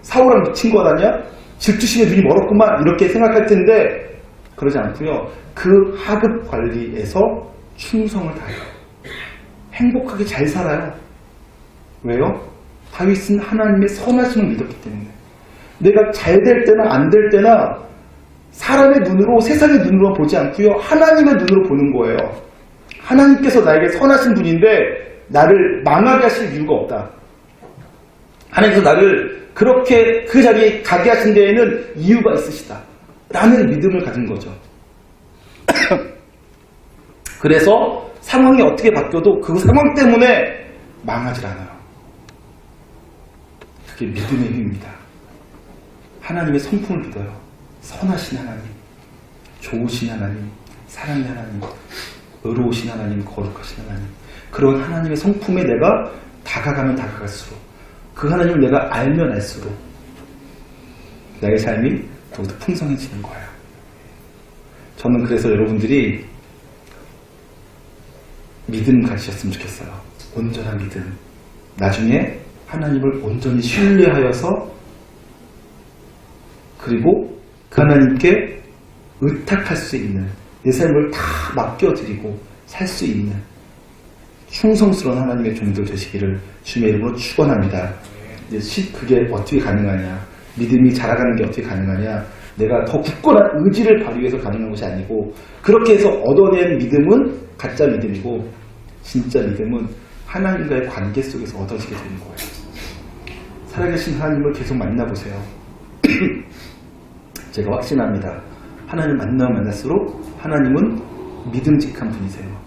사울랑 미친 거 아니야? 질투심에 눈이 멀었구만 이렇게 생각할 텐데 그러지 않고요. 그 하급 관리에서 충성을 다해요. 행복하게 잘 살아요. 왜요? 다윗은 하나님의 선하심을 믿었기 때문에. 내가 잘 될 때나 안 될 때나 사람의 눈으로, 세상의 눈으로 보지 않고요. 하나님의 눈으로 보는 거예요. 하나님께서 나에게 선하신 분인데 나를 망하게 하실 이유가 없다. 하나님께서 나를 그렇게 그 자리에 가게 하신 데에는 이유가 있으시다 라는 믿음을 가진 거죠. 그래서 상황이 어떻게 바뀌어도 그 상황 때문에 망하질 않아요. 그게 믿음의 힘입니다. 하나님의 성품을 믿어요. 선하신 하나님, 좋으신 하나님, 사랑의 하나님, 의로우신 하나님, 거룩하신 하나님, 그런 하나님의 성품에 내가 다가가면 다가갈수록, 그 하나님을 내가 알면 알수록 나의 삶이 더욱더 풍성해지는 거예요. 저는 그래서 여러분들이 믿음 가지셨으면 좋겠어요. 온전한 믿음. 나중에 하나님을 온전히 신뢰하여서, 그리고 그 하나님께 의탁할 수 있는, 내 삶을 다 맡겨드리고 살 수 있는 충성스러운 하나님의 종들 되시기를 주님의 이름으로 축원합니다. 그게 어떻게 가능하냐? 믿음이 자라가는 게 어떻게 가능하냐? 내가 더 굳건한 의지를 발휘해서 가능한 것이 아니고, 그렇게 해서 얻어낸 믿음은 가짜 믿음이고, 진짜 믿음은 하나님과의 관계 속에서 얻어지게 되는 거예요. 살아계신 하나님을 계속 만나보세요. 제가 확신합니다. 하나님 만나면 만날수록 하나님은 믿음직한 분이세요.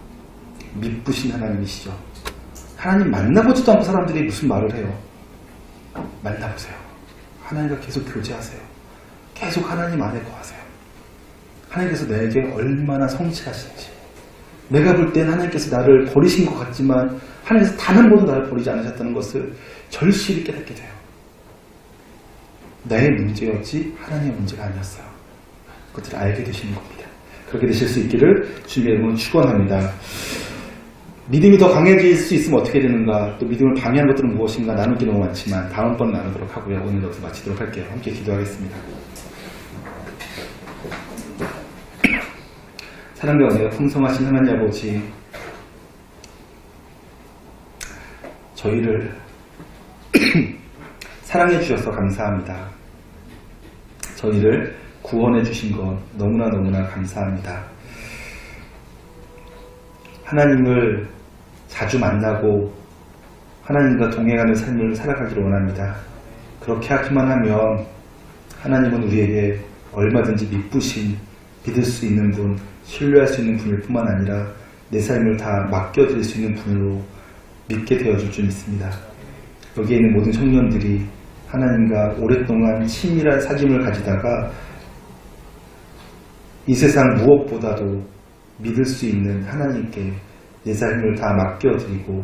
믿부신 하나님이시죠. 하나님 만나보지도 않고 사람들이 무슨 말을 해요. 만나보세요. 하나님과 계속 교제하세요. 계속 하나님 안에 거하세요. 하나님께서 내게 얼마나 성실하신지. 내가 볼 땐 하나님께서 나를 버리신 것 같지만 하나님께서 단 한 번도 나를 버리지 않으셨다는 것을 절실히 깨닫게 돼요. 나의 문제였지 하나님의 문제가 아니었어요. 그것들을 알게 되시는 겁니다. 그렇게 되실 수 있기를 주님의 이름으로 축원합니다. 믿음이 더 강해질 수 있으면 어떻게 되는가, 또 믿음을 방해하는 것들은 무엇인가 나눌 게 너무 많지만 다음번 나누도록 하고요. 오늘 여기서 마치도록 할게요. 함께 기도하겠습니다. 사랑과 은혜가 풍성하신 하나님 아버지, 저희를 사랑해 주셔서 감사합니다. 저희를 구원해 주신 것 너무나 감사합니다. 하나님을 자주 만나고 하나님과 동행하는 삶을 살아가기를 원합니다. 그렇게 하기만 하면 하나님은 우리에게 얼마든지 믿으신, 믿을 수 있는 분, 신뢰할 수 있는 분일 뿐만 아니라 내 삶을 다 맡겨드릴 수 있는 분으로 믿게 되어줄 줄 믿습니다. 여기에 있는 모든 청년들이 하나님과 오랫동안 친밀한 사귐을 가지다가 이 세상 무엇보다도 믿을 수 있는 하나님께 내 삶을 다 맡겨드리고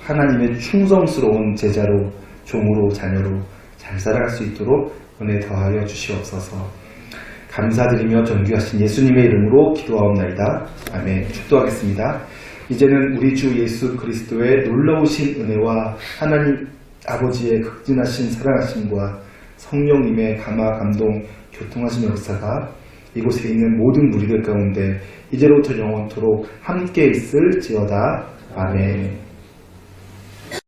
하나님의 충성스러운 제자로, 종으로, 자녀로 잘 살아갈 수 있도록 은혜 더하여 주시옵소서. 감사드리며 존귀하신 예수님의 이름으로 기도하옵나이다. 아멘. 축도하겠습니다. 이제는 우리 주 예수 그리스도의 놀라우신 은혜와 하나님 아버지의 극진하신 사랑하심과 성령님의 감화, 감동, 교통하신 역사가 이곳에 있는 모든 무리들 가운데 이제로부터 영원토록 함께 있을지어다. 아멘.